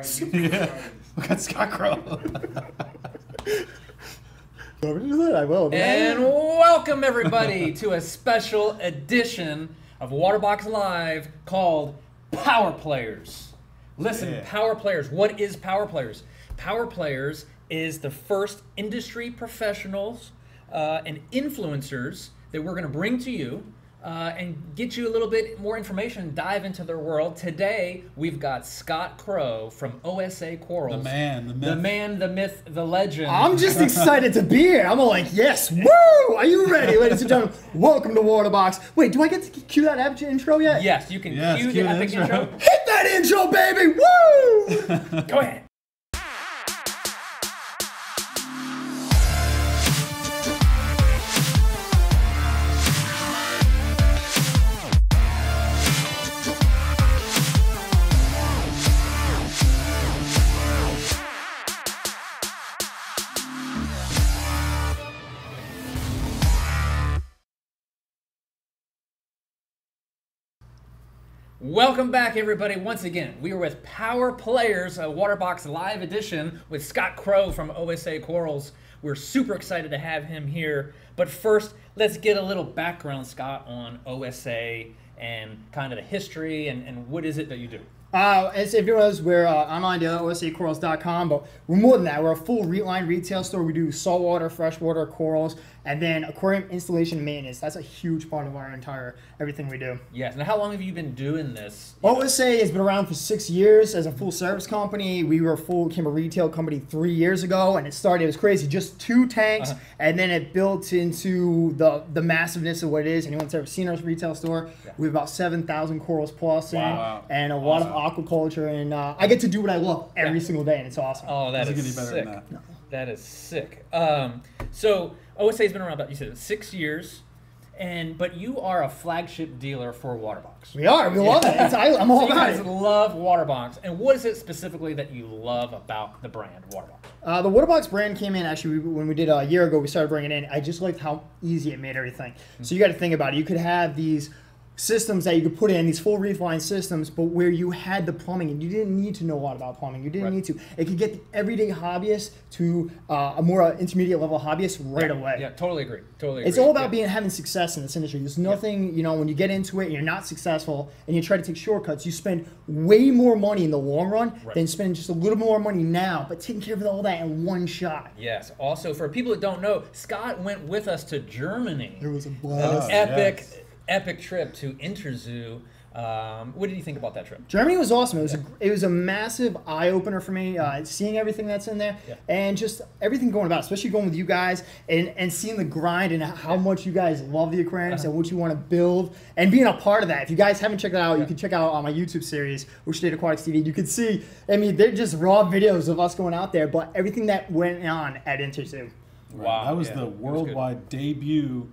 Yeah. We got Scott Crowe. I will. And welcome everybody to a special edition of Waterbox Live called Power Players. Listen, Power Players. What is Power Players? Power Players is the first industry professionals and influencers that we're going to bring to you and get you a little bit more information, dive into their world. Today, we've got Scott Crowe from OSA Corals. The man, the myth. The man, the myth, the legend. I'm just excited to be here. I'm all like, yes, woo! Are you ready, ladies and gentlemen? Welcome to Waterbox. Wait, do I get to cue that epic intro yet? Yes, you can cue the epic intro. Hit that intro, baby! Woo! Go ahead. Welcome back, everybody. Once again, we are with Power Players, a Waterbox Live edition with Scott Crowe from OSA Corals. We're super excited to have him here. But first, let's get a little background, Scott, on OSA and kind of the history and what is it that you do? As if it was, we're online at osacorals.com, but we're more than that. We're a full line retail store. We do saltwater, freshwater, corals, and then aquarium installation and maintenance. That's a huge part of our entire everything we do. Yes. Now, how long have you been doing this? OSA has been around for 6 years as a full service company. We became a retail company 3 years ago, and it was crazy. Just 2 tanks, and then it built into the massiveness of what it is. Anyone's ever seen our retail store? Yeah. We have about 7,000 corals plus and a lot of aquaculture, and I get to do what I love every single day, and it's awesome. Oh, that is sick. That is sick. So OSA's been around about, you said, 6 years, but you are a flagship dealer for Waterbox. We are. We love it. I'm all about it. You guys love Waterbox, and what is it specifically that you love about the brand Waterbox? The Waterbox brand came in, actually, when we did a year ago, we started bringing it in. I just liked how easy it made everything. So you got to think about it. You could have these systems that you could put in, these full reef line systems, but where you had the plumbing and you didn't need to know a lot about plumbing. You didn't need to. It could get the everyday hobbyist to a more intermediate level hobbyist right away. Yeah, totally agree. It's all about having success in this industry. There's nothing, when you get into it and you're not successful and you try to take shortcuts, you spend way more money in the long run than spending just a little more money now, but taking care of all that in one shot. Yes. Also, for people that don't know, Scott went with us to Germany. It was a blast. Epic trip to Interzoo. What did you think about that trip? Germany was awesome. It was a massive eye opener for me, seeing everything that's in there and just everything going about, especially going with you guys and seeing the grind and how much you guys love the aquariums and what you want to build and being a part of that. If you guys haven't checked that out, you can check out my YouTube series, Which State Aquatics TV. You can see, they're just raw videos of us going out there, but everything that went on at Interzoo. Wow. That was the worldwide debut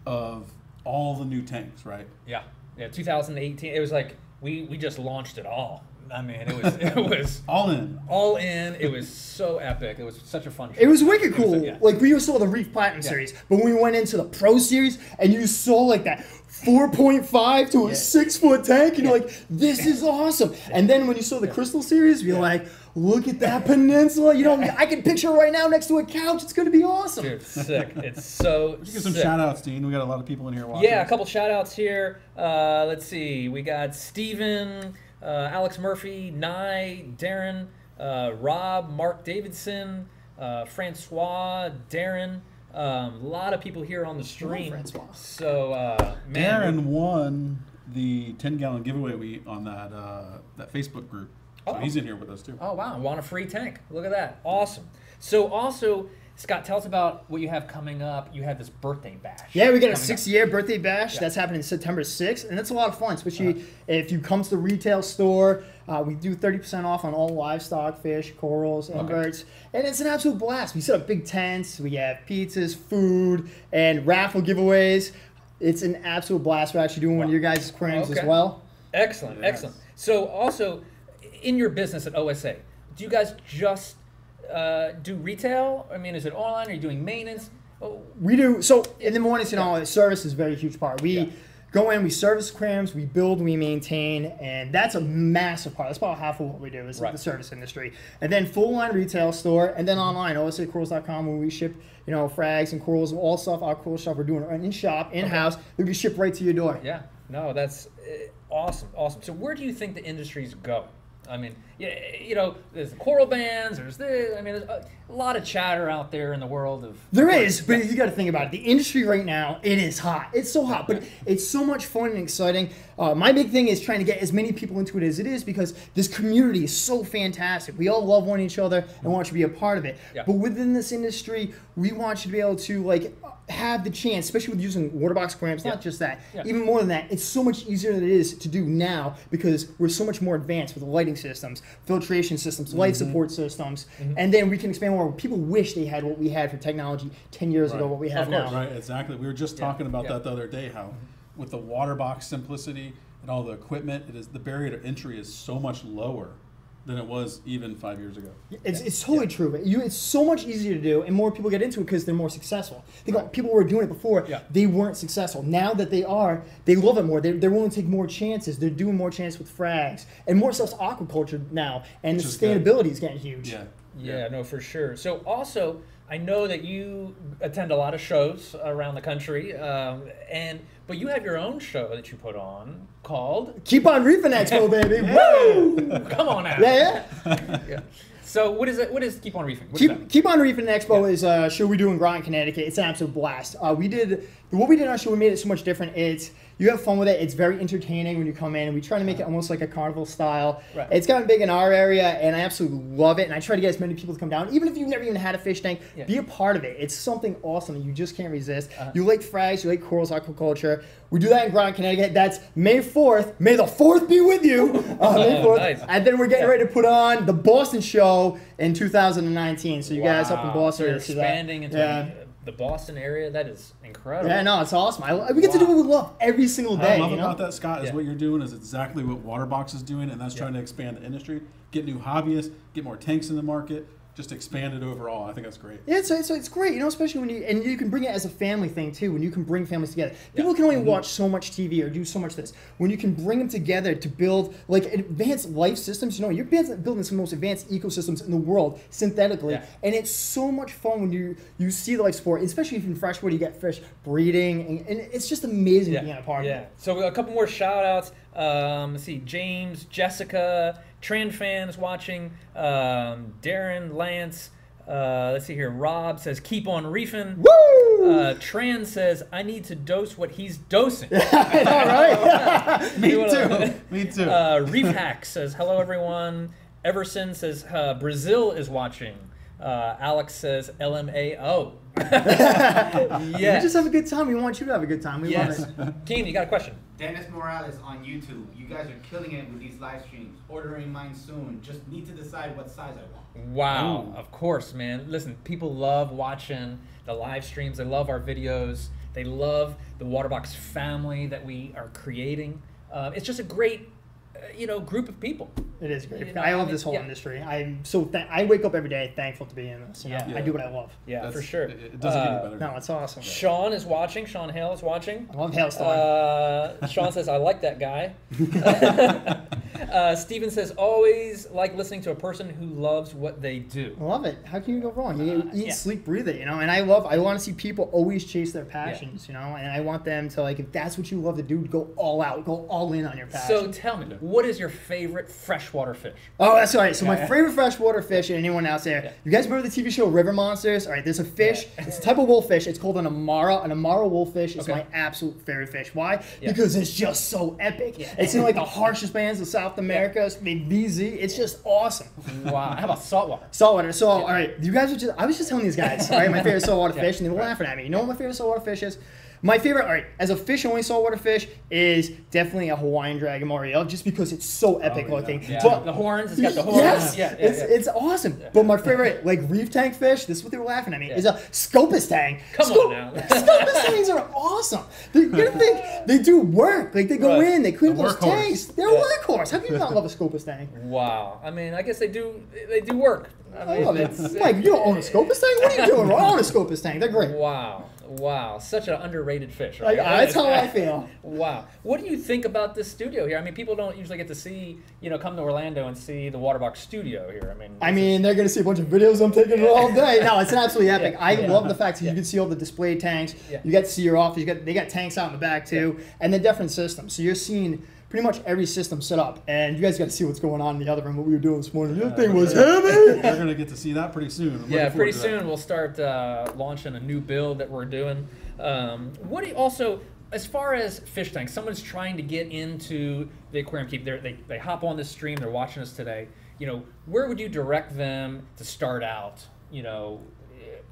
of all the new tanks, right? Yeah, 2018. It was like we just launched it all. I mean, it was all in. It was so epic. It was such a fun trip. It was wicked cool. Like we saw the Reef Platinum series, but when we went into the Pro series and you saw like that 4.5 to a 6 foot tank, and you're like, this is awesome. And then when you saw the Crystal series, you're like, look at that peninsula. I can picture it right now next to a couch. It's going to be awesome. Dude, sick. It's so sick. Give some shout outs, Dean. We got a lot of people in here watching. Yeah, a couple shout outs here. Let's see. We got Steven, Alex Murphy, Nye, Darren, Rob, Mark Davidson, Francois, Darren. A lot of people here on the stream. So, Darren won the 10-gallon giveaway on that Facebook group. So he's in here with us too. Oh wow! Want a free tank? Look at that! Awesome. So also, Scott, tell us about what you have coming up. You have this birthday bash. Yeah, we got a 6-year birthday bash. That's happening September 6th, and that's a lot of fun, especially if you come to the retail store. We do 30% off on all livestock, fish, corals, inverts, and it's an absolute blast. We set up big tents. We have pizzas, food, and raffle giveaways. It's an absolute blast. We're actually doing one of your guys' aquariums as well. Excellent, excellent. So also, in your business at OSA, do you guys just do retail? I mean, is it online? Are you doing maintenance? We do. So in the mornings, service is a very huge part. We go in, we service aquariums, we build, we maintain, and that's a massive part. That's about half of what we do is the service industry. And then full line retail store, and then online, osacorals.com, where we ship, frags and corals, all stuff, our cool stuff we're doing in shop, in-house. We can ship right to your door. Yeah, no, that's awesome, awesome. So where do you think the industries go? I mean, there's the coral bands, there's this, I mean, there's a lot of chatter out there in the world of... There is, but you got to think about it. The industry right now, it is hot. It's so hot, but it's so much fun and exciting. My big thing is trying to get as many people into it as it is because this community is so fantastic. We all love one each other and want you to be a part of it. Yeah. But within this industry, we want you to be able to, have the chance, especially with using Waterbox Aquariums, not just that, even more than that, it's so much easier than it is to do now because we're so much more advanced with the lighting systems, filtration systems, life support systems, and then we can expand more. People wish they had what we had for technology 10 years ago, what we have now. Right, exactly. We were just talking about that the other day, how with the Waterbox simplicity and all the equipment, the barrier to entry is so much lower than it was even 5 years ago. It's totally true. It's so much easier to do, and more people get into it because they're more successful. Think about people who were doing it before, they weren't successful. Now that they are, they love it more. They're willing to take more chances. They're doing more chances with frags. And more stuff's aquaculture now, and the sustainability is getting huge. Yeah, no, for sure. So also, I know that you attend a lot of shows around the country, but you have your own show that you put on called Keep on Reefing Expo, baby. Woo! Come on out. Yeah. So what is it? What is Keep on Reefing? Keep on Reefing Expo is a show we do in Groton, Connecticut. It's an absolute blast. What we did on our show, we made it so much different. You have fun with it. It's very entertaining when you come in. We try to make it almost like a carnival style. Right. It's gotten big in our area, and I absolutely love it. And I try to get as many people to come down. Even if you've never even had a fish tank, be a part of it. It's something awesome that you just can't resist. You like frags, you like corals, aquaculture. We do that in Groton, Connecticut. That's May 4th. May the 4th be with you. May 4th. Nice. And then we're getting ready to put on the Boston show in 2019. So you guys up in Boston. So you're expanding into the Boston area. That is incredible. Yeah, no, it's awesome. We get to do what we love every single day. What I love about that, Scott, is what you're doing is exactly what Waterbox is doing, and that's trying to expand the industry, get new hobbyists, get more tanks in the market, just expand it overall. I think that's great. Yeah, so it's great, especially when you can bring it as a family thing too, when you can bring families together. People can only watch so much TV or do so much of this. When you can bring them together to build advanced life systems, you're building some of the most advanced ecosystems in the world synthetically, and it's so much fun when you see the life support, especially if in freshwater you get fish breeding, and it's just amazing being a part of it. So a couple more shout outs. Let's see, James, Jessica, Tran fans watching, Darren, Lance, let's see here, Rob says, keep on reefing. Woo! Tran says, I need to dose what he's dosing. All right. Me too. Reef Hack says, hello everyone. Everson says, Brazil is watching. Alex says, LMAO. We just have a good time. We want you to have a good time. We love it. Keen, you got a question? Dennis Morales on YouTube. You guys are killing it with these live streams. Ordering mine soon. Just need to decide what size I want. Wow, of course, man. Listen, people love watching the live streams. They love our videos. They love the Waterbox family that we are creating. It's just a great group of people. It is great. I love this whole industry. I'm so I wake up every day thankful to be in this. I do what I love. Yeah, for sure. It doesn't get any better. No, it's awesome. Sean is watching. Sean Hale is watching. I love Hailstorm. Sean says, I like that guy. Steven says, always like listening to a person who loves what they do. I love it. How can you go wrong? You eat, sleep, breathe it, And I want to see people always chase their passions, And I want them to, if that's what you love to do, go all out, go all in on your passion. So tell me, what is your favorite freshwater fish? Oh, that's all right. So my favorite freshwater fish, and anyone out there, you guys remember the TV show River Monsters? All right, there's a fish. It's a type of wolffish. It's called an Amara. An Amara wolffish is my absolute favorite fish. Why? Because it's just so epic. It's in the harshest bands of South America, VZ. It's just awesome. Wow. How about saltwater? Saltwater. So, all right, you guys I was just telling these guys, all right, my favorite saltwater fish, and they were laughing at me. You know what my favorite saltwater fish is? My favorite, all right, as a fish-only saltwater fish, is definitely a Hawaiian dragon Moriel, just because it's so epic looking. Yeah. But the horns, it's got the horns. Yes, it's awesome. But my favorite, reef tank fish, this is what they were laughing at me, is a Scopus tang. Come on now. Scopus tangs are awesome. You're going to think they do work. They go in, they clean up those tanks. They're a workhorse. How can you not love a Scopus tang? Wow. I mean, I guess they do work. I love it. Mike, you don't own a Scopus tank? What are you doing? I own a Scopus tank. They're great. Wow. Wow, such an underrated fish, right? That's how I feel. Wow. What do you think about this studio here? I mean, people don't usually get to see, come to Orlando and see the Waterbox studio here. I mean, they're going to see a bunch of videos I'm taking all day. No, it's absolutely epic. I love the fact that you can see all the display tanks. Yeah. You get to see your office. They got tanks out in the back too, and the different systems. So you're seeing pretty much every system set up, and you guys got to see what's going on in the other room. What we were doing this morning, the thing was heavy. We're gonna get to see that pretty soon. Yeah, pretty soon we'll start launching a new build that we're doing. What do you also, as far as fish tanks, someone's trying to get into the aquarium keep. They hop on this stream. They're watching us today. Where would you direct them to start out?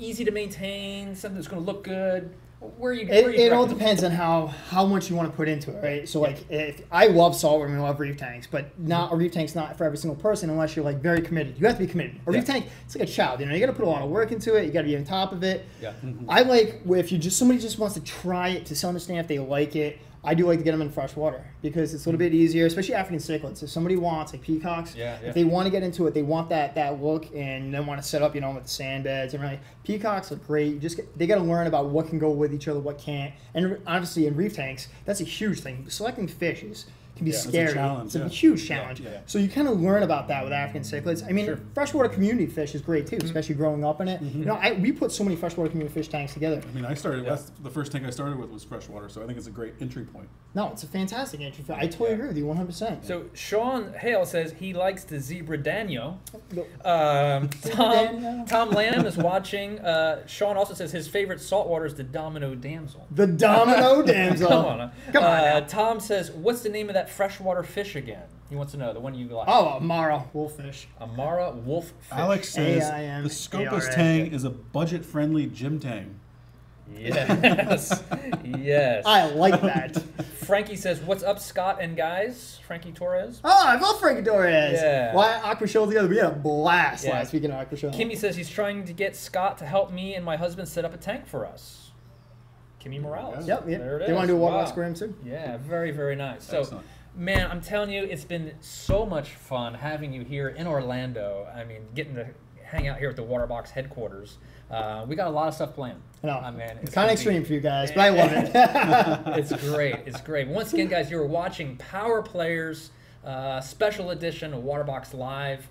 Easy to maintain, something that's going to look good. It all depends on how much you want to put into it, right? So like, if I love saltwater and I love reef tanks, but a reef tank's not for every single person unless you're like very committed. You have to be committed. A reef tank, it's like a child. You got to put a lot of work into it. You got to be on top of it. Yeah. I like if somebody just wants to try it to understand if they like it. I do like to get them in fresh water because it's a little bit easier, especially African cichlids. If somebody wants, like peacocks, if they want to get into it, they want that look and they want to set up, with the sand beds and really. Peacocks are great. They got to learn about what can go with each other, what can't. And obviously in reef tanks, that's a huge thing. Selecting fishes can be scary. It's a huge challenge. Yeah. So you kind of learn about that with African cichlids. I mean, freshwater community fish is great too, especially growing up in it. We put so many freshwater community fish tanks together. I mean, the first tank I started with was freshwater, so I think it's a great entry point. No, it's a fantastic entry point. I totally agree with you 100%. So Sean Hale says he likes the zebra Daniel. Tom Lamb is watching. Sean also says his favorite saltwater is the Domino Damsel. The Domino Damsel. Come on. Tom says, what's the name of that freshwater fish again? He wants to know, the one you like. Oh, Amara wolffish. Amara wolffish. Alex says the Scopus tang is a budget-friendly gym tang. Yes. Yes. I like that. Frankie says, what's up, Scott and guys? Frankie Torres. Oh, I love Frankie Torres. Yeah. Why Aqua Show together? We had a blast last week in Aqua Show. Kimmy says he's trying to get Scott to help me and my husband set up a tank for us. Kimmy Morales. Yep. There it is. They want to do a Waterbox Aquarium too? Yeah, very, very nice. So, excellent. Man, I'm telling you, it's been so much fun having you here in Orlando. I mean, getting to hang out here at the Waterbox headquarters. We got a lot of stuff planned. No, man, it's kind of extreme for you guys, but I love it. It's great. It's great. Once again, guys, you're watching Power Players, special edition of Waterbox Live,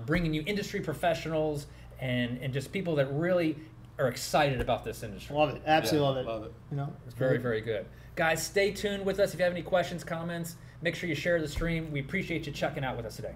bringing you industry professionals and just people that really are excited about this industry. Love it. Absolutely love it. Love it. It's very, very good. Guys, stay tuned with us. If you have any questions, comments, make sure you share the stream. We appreciate you checking out with us today.